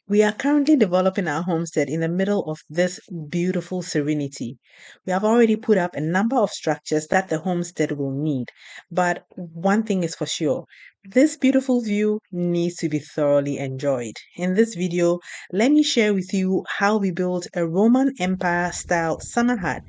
We are currently developing our homestead in the middle of this beautiful serenity. We have already put up a number of structures that the homestead will need, but one thing is for sure. This beautiful view needs to be thoroughly enjoyed. In this video, let me share with you how we built a Roman Empire style summer hut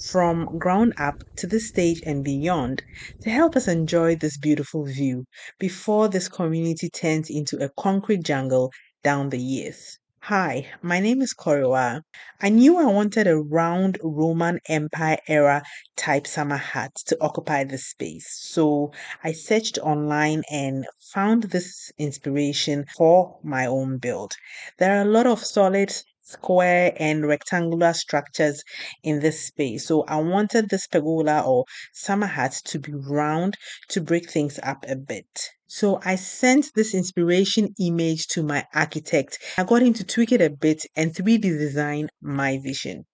from ground up to this stage and beyond to help us enjoy this beautiful view before this community turns into a concrete jungle down the years. Hi, my name is Koriwa. I knew I wanted a round Roman Empire era type summer hut to occupy this space, so I searched online and found this inspiration for my own build. There are a lot of solid square and rectangular structures in this space, so I wanted this pergola or summer hut to be round to break things up a bit. So I sent this inspiration image to my architect. I got him to tweak it a bit and 3D design my vision.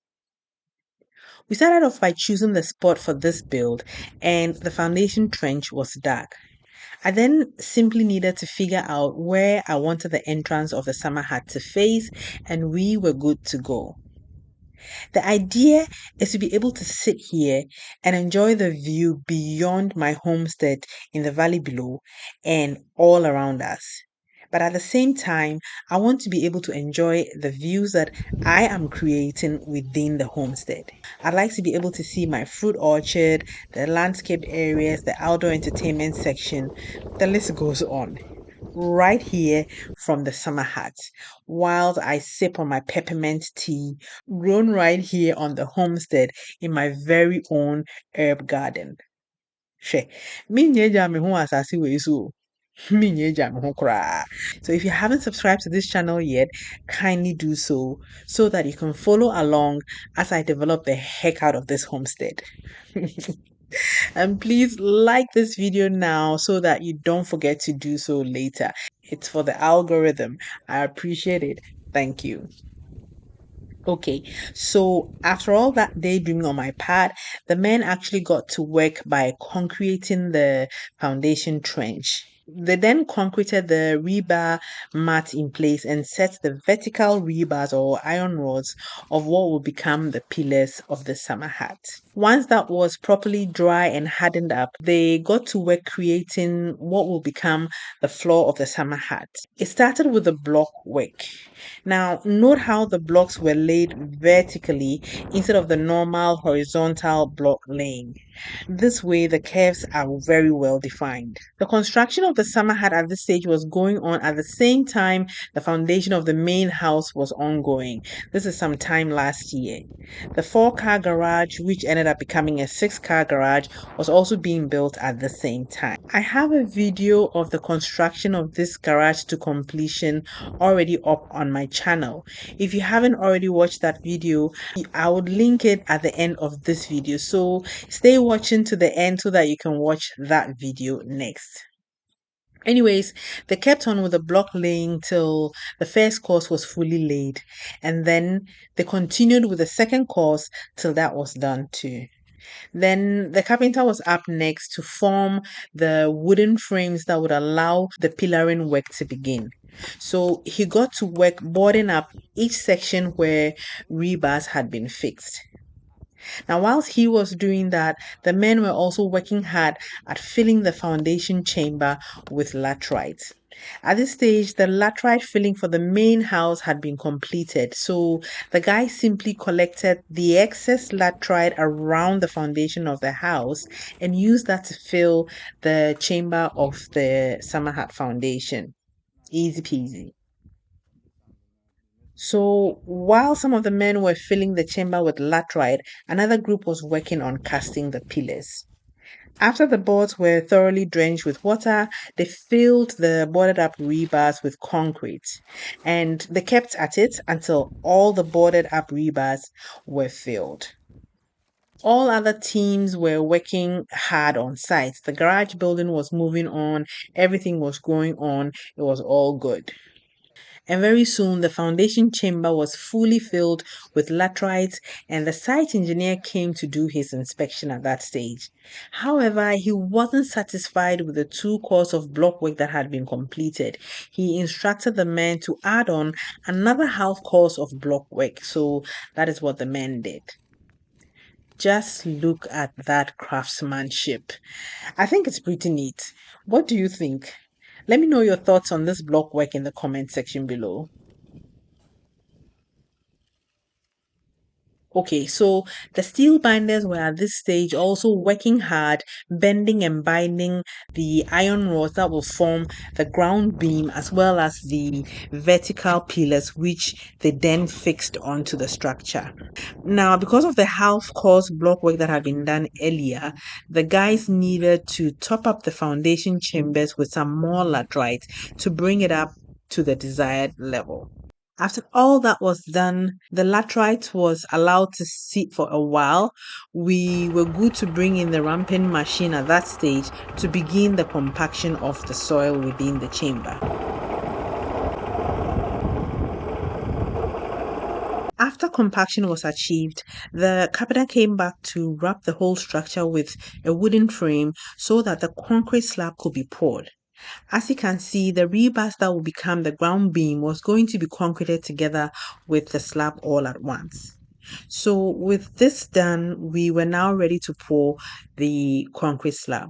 We started off by choosing the spot for this build, and the foundation trench was dark. I then simply needed to figure out where I wanted the entrance of the summer hut to face, and we were good to go. The idea is to be able to sit here and enjoy the view beyond my homestead in the valley below and all around us. But at the same time, I want to be able to enjoy the views that I am creating within the homestead. I'd like to be able to see my fruit orchard, the landscaped areas, the outdoor entertainment section. The list goes on right here from the summer hut while I sip on my peppermint tea grown right here on the homestead in my very own herb garden. Hwɛ, mennya agya me ho asase wei so o. Mennya agya me ho koraa. So if you haven't subscribed to this channel yet, kindly do so that you can follow along as I develop the heck out of this homestead. And please like this video now so that you don't forget to do so later. It's for the algorithm. I appreciate it. Thank you. Okay, so after all that daydreaming on my part, the men actually got to work by concreting the foundation trench. They then concreted the rebar mat in place and set the vertical rebars or iron rods of what will become the pillars of the summer hut. Once that was properly dry and hardened up, they got to work creating what will become the floor of the summer hut. It started with the block work. Now, note how the blocks were laid vertically instead of the normal horizontal block laying. This way, the curves are very well defined. The construction of the summer hut at this stage was going on at the same time the foundation of the main house was ongoing. This is sometime last year. The 4-car garage, which ended up becoming a 6-car garage, was also being built at the same time. I have a video of the construction of this garage to completion already up on my channel. If you haven't already watched that video, I would link it at the end of this video. So stay watching to the end so that you can watch that video next. Anyways, they kept on with the block laying till the first course was fully laid, and then they continued with the second course till that was done too. Then the carpenter was up next to form the wooden frames that would allow the pillaring work to begin. So he got to work boarding up each section where rebars had been fixed. Now, whilst he was doing that, the men were also working hard at filling the foundation chamber with laterite. At this stage, the laterite filling for the main house had been completed, so the guy simply collected the excess laterite around the foundation of the house and used that to fill the chamber of the summer hut foundation. Easy peasy. So while some of the men were filling the chamber with laterite, another group was working on casting the pillars. After the boards were thoroughly drenched with water, they filled the boarded up rebars with concrete, and they kept at it until all the boarded up rebars were filled. All other teams were working hard on site. The garage building was moving on, everything was going on, it was all good. And very soon, the foundation chamber was fully filled with laterites, and the site engineer came to do his inspection at that stage. However, he wasn't satisfied with the 2 course of block work that had been completed. He instructed the men to add on another half course of block work. So that is what the men did. Just look at that craftsmanship. I think it's pretty neat. What do you think? Let me know your thoughts on this block work in the comment section below. Okay, so the steel binders were at this stage also working hard, bending and binding the iron rods that will form the ground beam as well as the vertical pillars, which they then fixed onto the structure. Now, because of the half course block work that had been done earlier, the guys needed to top up the foundation chambers with some more laterite to bring it up to the desired level. After all that was done, the laterite was allowed to sit for a while. We were good to bring in the ramping machine at that stage to begin the compaction of the soil within the chamber. After compaction was achieved, the carpenter came back to wrap the whole structure with a wooden frame so that the concrete slab could be poured. As you can see, the rebars that will become the ground beam was going to be concreted together with the slab all at once. So with this done, we were now ready to pour the concrete slab.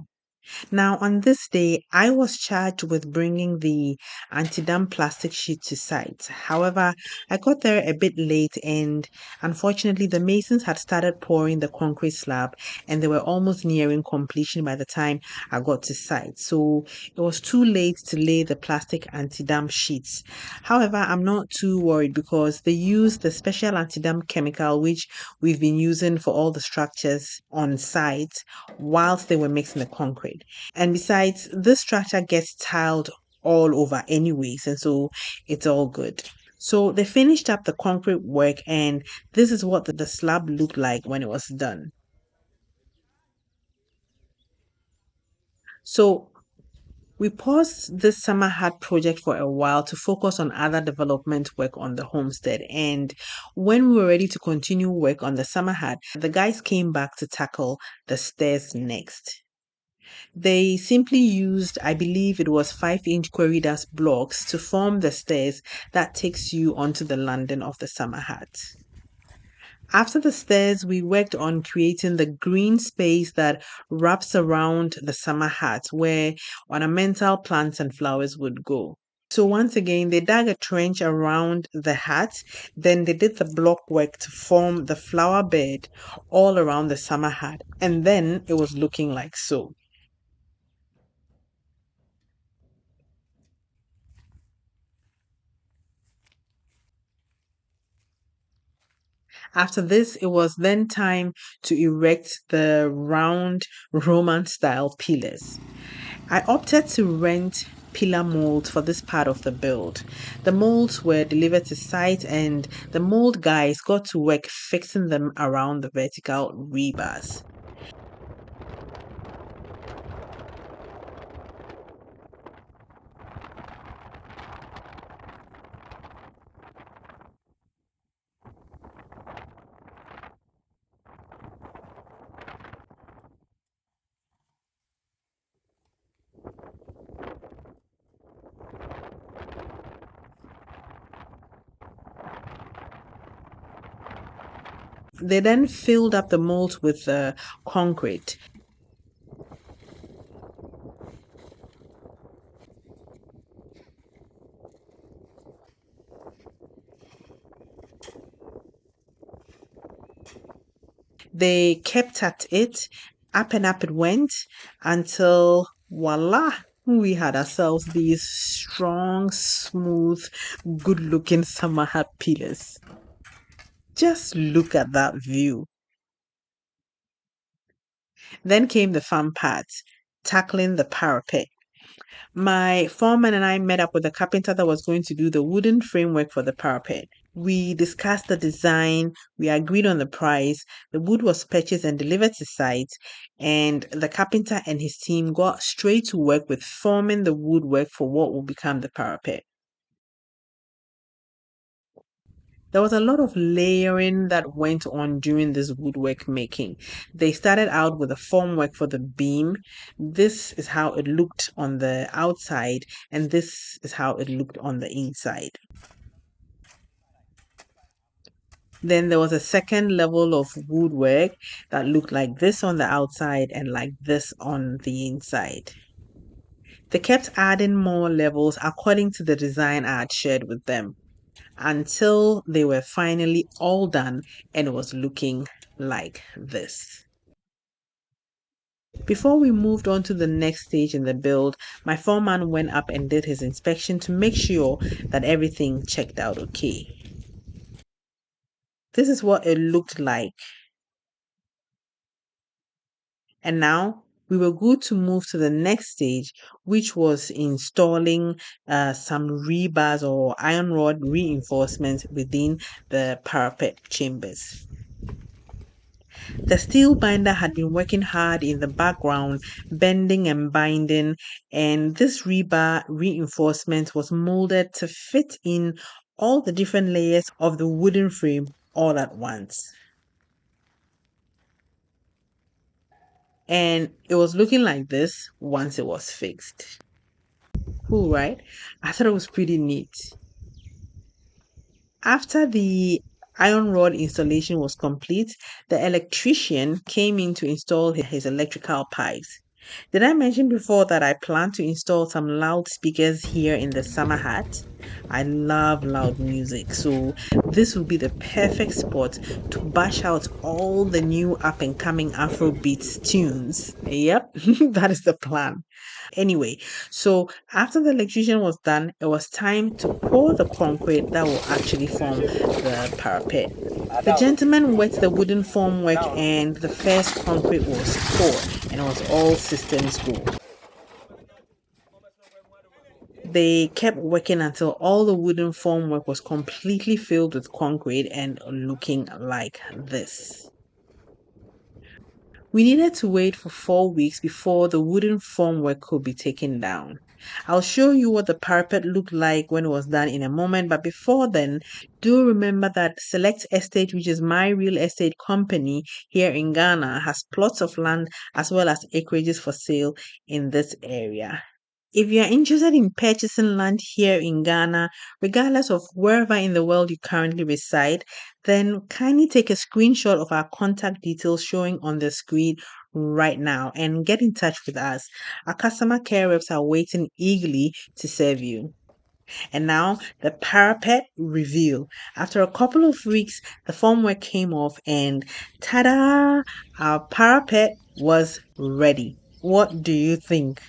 Now, on this day, I was charged with bringing the anti-damp plastic sheet to site. However, I got there a bit late and unfortunately, the masons had started pouring the concrete slab and they were almost nearing completion by the time I got to site. So it was too late to lay the plastic anti-damp sheets. However, I'm not too worried because they used the special anti-damp chemical which we've been using for all the structures on site whilst they were mixing the concrete. And besides, this structure gets tiled all over anyways, and so it's all good. So they finished up the concrete work, and this is what the slab looked like when it was done. So we paused this summer hut project for a while to focus on other development work on the homestead. And when we were ready to continue work on the summer hut, the guys came back to tackle the stairs next. They simply used, I believe it was 5-inch corridors blocks to form the stairs that takes you onto the landing of the summer hut. After the stairs, we worked on creating the green space that wraps around the summer hut where ornamental plants and flowers would go. So once again, they dug a trench around the hut, then they did the block work to form the flower bed all around the summer hut, and then it was looking like so. After this, it was then time to erect the round Roman style pillars. I opted to rent pillar molds for this part of the build. The molds were delivered to site and the mold guys got to work fixing them around the vertical rebars. They then filled up the molds with concrete. They kept at it, up and up it went until voila, we had ourselves these strong, smooth, good looking summer hat pillars. Just look at that view. Then came the fun part, tackling the parapet. My foreman and I met up with the carpenter that was going to do the wooden framework for the parapet. We discussed the design, we agreed on the price, the wood was purchased and delivered to site, and the carpenter and his team got straight to work with forming the woodwork for what will become the parapet. There was a lot of layering that went on during this woodwork making. They started out with a formwork for the beam. This is how it looked on the outside, and this is how it looked on the inside. Then there was a second level of woodwork that looked like this on the outside and like this on the inside. They kept adding more levels according to the design I had shared with them until they were finally all done and it was looking like this. Before we moved on to the next stage in the build, my foreman went up and did his inspection to make sure that everything checked out okay. This is what it looked like. And now we were good to move to the next stage, which was installing some rebars or iron rod reinforcements within the parapet chambers. The steel binder had been working hard in the background, bending and binding, and this rebar reinforcement was molded to fit in all the different layers of the wooden frame all at once. And it was looking like this once it was fixed. Cool, right? I thought it was pretty neat. After the iron rod installation was complete, the electrician came in to install his electrical pipes. Did I mention before that I plan to install some loudspeakers here in the summer hut? I love loud music, so this will be the perfect spot to bash out all the new up and coming Afrobeats tunes. Yep, that is the plan. Anyway, so after the electrician was done, it was time to pour the concrete that will actually form the parapet. The gentleman wet the wooden formwork and the first concrete was poured and it was all systems go. They kept working until all the wooden formwork was completely filled with concrete and looking like this. We needed to wait for 4 weeks before the wooden formwork could be taken down. I'll show you what the parapet looked like when it was done in a moment, but before then, do remember that Select Estate, which is my real estate company here in Ghana, has plots of land as well as acreages for sale in this area. If you are interested in purchasing land here in Ghana, regardless of wherever in the world you currently reside, then kindly take a screenshot of our contact details showing on the screen right now and get in touch with us. Our customer care reps are waiting eagerly to serve you. And now the parapet reveal. After a couple of weeks, the formwork came off and ta-da! Our parapet was ready. What do you think?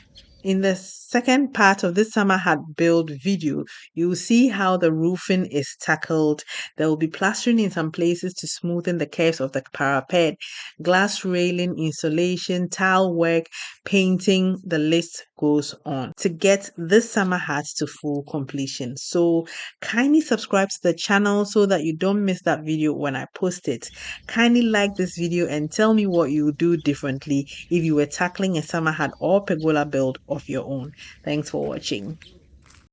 In the second part of this summer hut build video, you will see how the roofing is tackled. There will be plastering in some places to smoothen the curves of the parapet, glass railing installation, tile work, painting, the list goes on to get this summer hut to full completion. So kindly subscribe to the channel so that you don't miss that video when I post it. Kindly like this video and tell me what you would do differently if you were tackling a summer hut or pergola build of your own. Thanks for watching.